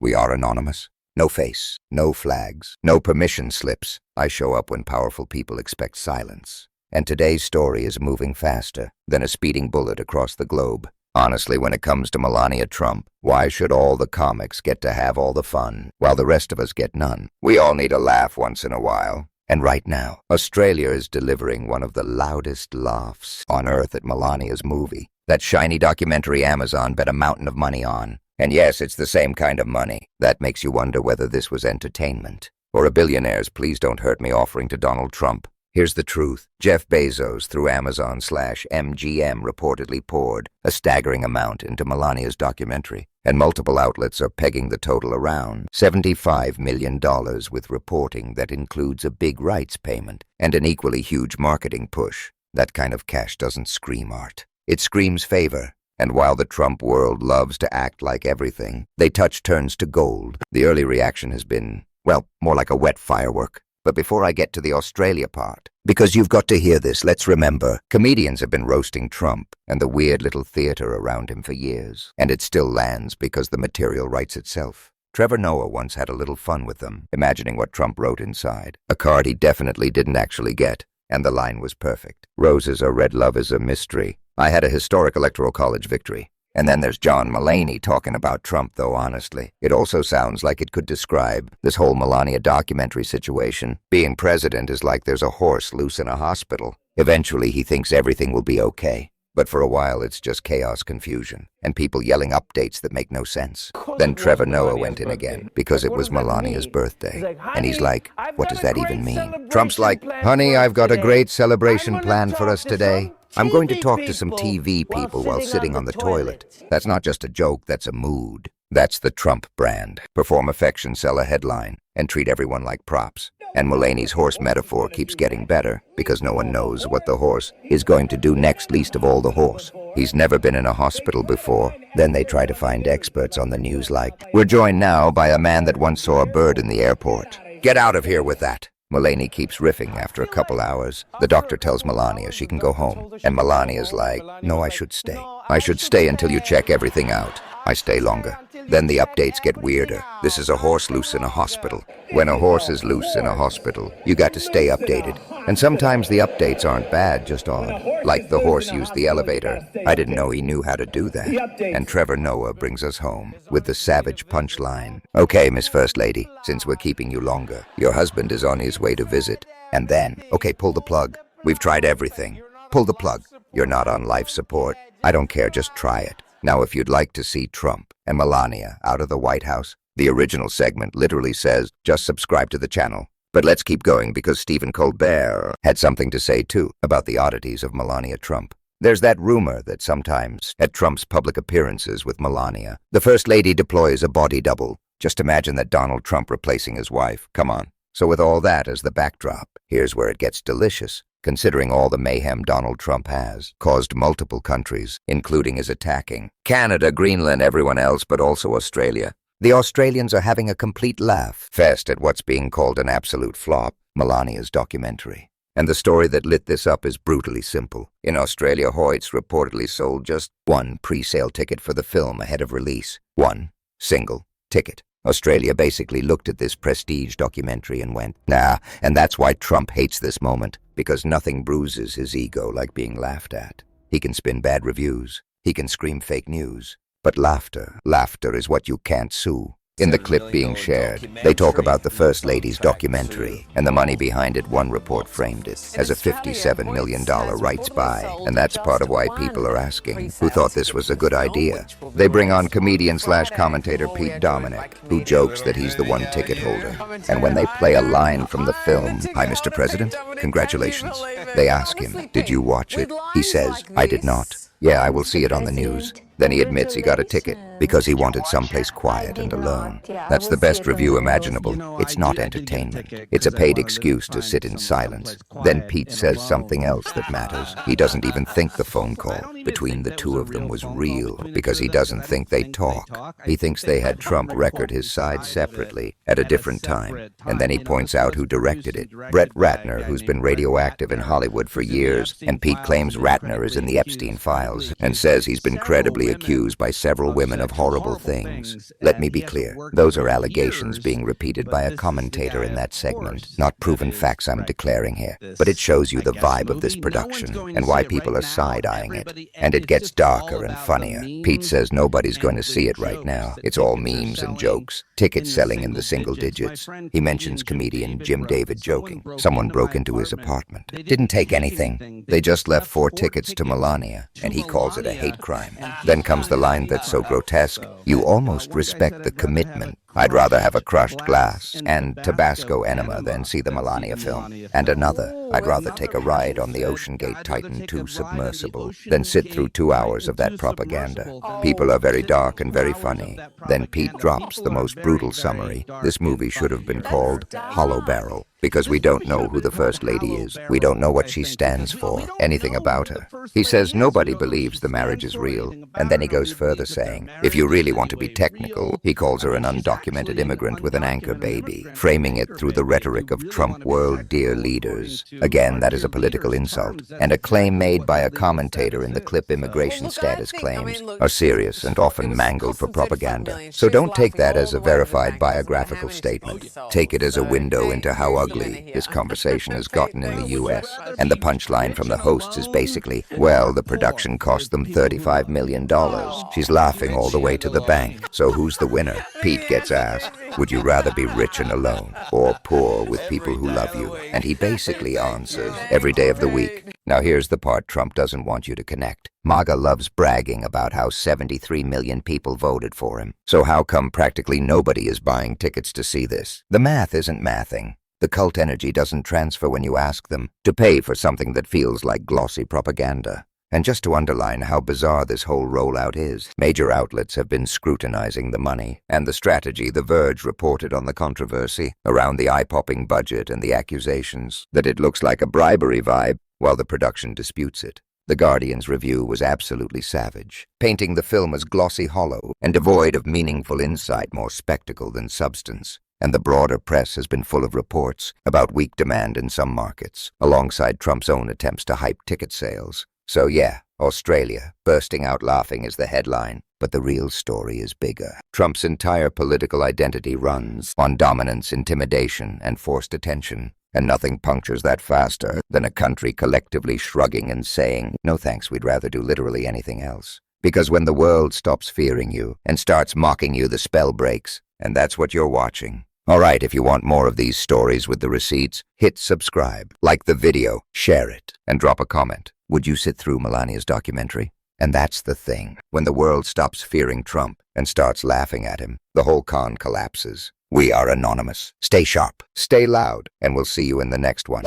We are anonymous. No face, no flags, no permission slips. I show up when powerful people expect silence. And today's story is moving faster than a speeding bullet across the globe. Honestly, when it comes to Melania Trump, why should all the comics get to have all the fun, while the rest of us get none? We all need a laugh once in a while. And right now, Australia is delivering one of the loudest laughs on earth at Melania's movie. That shiny documentary Amazon bet a mountain of money on. And yes, it's the same kind of money. That makes you wonder whether this was entertainment or a billionaire's please don't hurt me offering to Donald Trump. Here's the truth. Jeff Bezos, through Amazon/MGM, reportedly poured a staggering amount into Melania's documentary, and multiple outlets are pegging the total around $75 million, with reporting that includes a big rights payment and an equally huge marketing push. That kind of cash doesn't scream art. It screams favor. And while the Trump world loves to act like everything they touch turns to gold, the early reaction has been, well, more like a wet firework. But before I get to the Australia part, because you've got to hear this, let's remember, comedians have been roasting Trump and the weird little theater around him for years. And it still lands because the material writes itself. Trevor Noah once had a little fun with them, imagining what Trump wrote inside. A card he definitely didn't actually get. And the line was perfect. Roses are red, love is a mystery. I had a historic electoral college victory. And then there's John Mulaney talking about Trump, though honestly, it also sounds like it could describe this whole Melania documentary situation. Being president is like there's a horse loose in a hospital. Eventually he thinks everything will be okay. But for a while it's just chaos, confusion, and people yelling updates that make no sense. Then Trevor Noah went in again, because it was Melania's birthday. And he's like, what does that even mean? Trump's like, honey, I've got a great celebration planned for us today. I'm going to talk to some TV people while sitting on the toilet. That's not just a joke, that's a mood. That's the Trump brand. Perform affection, sell a headline, and treat everyone like props. And Mulaney's horse metaphor keeps getting better, because no one knows what the horse is going to do next, least of all the horse. He's never been in a hospital before. Then they try to find experts on the news like, we're joined now by a man that once saw a bird in the airport. Get out of here with that. Mulaney keeps riffing after a couple hours. The doctor tells Melania she can go home. And Melania's like, no, I should stay. I should stay until you check everything out. I stay longer. Then the updates get weirder. This is a horse loose in a hospital. When a horse is loose in a hospital, you got to stay updated. And sometimes the updates aren't bad, just odd. Like the horse used the elevator. I didn't know he knew how to do that. And Trevor Noah brings us home with the savage punchline. Okay, Miss First Lady, since we're keeping you longer, your husband is on his way to visit. And then, okay, pull the plug. We've tried everything. Pull the plug. You're not on life support. I don't care, just try it. Now, if you'd like to see Trump and Melania out of the White House, the original segment literally says, just subscribe to the channel. But let's keep going because Stephen Colbert had something to say too about the oddities of Melania Trump. There's that rumor that sometimes at Trump's public appearances with Melania, the First Lady deploys a body double. Just imagine that Donald Trump replacing his wife. Come on. So with all that as the backdrop, here's where it gets delicious. Considering all the mayhem Donald Trump has caused multiple countries, including his attacking Canada, Greenland, everyone else, but also Australia. The Australians are having a complete laugh fest at what's being called an absolute flop, Melania's documentary. And the story that lit this up is brutally simple. In Australia, Hoyts reportedly sold just one pre-sale ticket for the film ahead of release. One single ticket. Australia basically looked at this prestige documentary and went, nah, and that's why Trump hates this moment, because nothing bruises his ego like being laughed at. He can spin bad reviews, he can scream fake news, but laughter is what you can't sue. In the clip being shared, they talk about the First Lady's documentary, and the money behind it. One report framed it as a $57 million rights buy, and that's part of why people are asking, who thought this was a good idea? They bring on comedian/commentator Pete Dominic, who jokes that he's the one ticket holder. And when they play a line from the film, "Hi, Mr. President, congratulations," they ask him, "Did you watch it?" He says, "I did not." "Yeah, I will see it on the news." Then he admits he got a ticket because he wanted someplace quiet and alone. That's the best review imaginable. It's not entertainment. It's a paid excuse to sit in silence. Then Pete says something else that matters. He doesn't even think the phone call between the two of them was real because he doesn't think they talk. He thinks they had Trump record his side separately at a different time. And then he points out who directed it. Brett Ratner, who's been radioactive in Hollywood for years, and Pete claims Ratner is in the Epstein files and says he's been credibly falsely accused by several women of horrible things. Let me be clear, those are allegations being repeated by a commentator in that segment, not proven facts I'm declaring here. But it shows you the vibe of this production and why people are side-eyeing it. And it gets darker and funnier. Pete says nobody's going to see it right now. It's all memes and jokes. Tickets selling in the single digits. He mentions comedian Jim David joking. Someone broke into his apartment. Didn't take anything. They just left 4 tickets to Melania, and he calls it a hate crime. Then comes the line that's so grotesque, you almost respect the commitment. I'd rather have a crushed glass and Tabasco enema than see the Melania film. And another, I'd rather take a ride on the OceanGate Titan II submersible than sit through 2 hours of that propaganda. People are very dark and very funny. Then Pete drops the most brutal summary. This movie should have been called Hollow Barrel, because we don't know who the First Lady is. We don't know what she stands for, anything about her. He says nobody believes the marriage is real, and then he goes further saying, if you really want to be technical, he calls her an undocumented immigrant with an anchor baby, framing it through the rhetoric of Trump world dear leaders. Again, that is a political insult, and a claim made by a commentator in the clip immigration status claims are serious and often mangled for propaganda. So don't take that as a verified biographical statement. Take it as a window into how ugly this conversation has gotten in the U.S. And the punchline from the hosts is basically, well, the production cost them $35 million. She's laughing all the way to the bank. So who's the winner? Pete gets asked, would you rather be rich and alone or poor with people who love you? And he basically answers, every day of the week. Now here's the part Trump doesn't want you to connect. MAGA loves bragging about how 73 million people voted for him. So how come practically nobody is buying tickets to see this? The math isn't mathing. The cult energy doesn't transfer when you ask them to pay for something that feels like glossy propaganda. And just to underline how bizarre this whole rollout is, major outlets have been scrutinizing the money and the strategy. The Verge reported on the controversy around the eye-popping budget and the accusations that it looks like a bribery vibe, while the production disputes it. The Guardian's review was absolutely savage, painting the film as glossy hollow and devoid of meaningful insight, more spectacle than substance. And the broader press has been full of reports about weak demand in some markets, alongside Trump's own attempts to hype ticket sales. So yeah, Australia, bursting out laughing is the headline, but the real story is bigger. Trump's entire political identity runs on dominance, intimidation, and forced attention. And nothing punctures that faster than a country collectively shrugging and saying, no thanks, we'd rather do literally anything else. Because when the world stops fearing you and starts mocking you, the spell breaks, and that's what you're watching. Alright, if you want more of these stories with the receipts, hit subscribe, like the video, share it, and drop a comment. Would you sit through Melania's documentary? And that's the thing. When the world stops fearing Trump and starts laughing at him, the whole con collapses. We are anonymous. Stay sharp, stay loud, and we'll see you in the next one.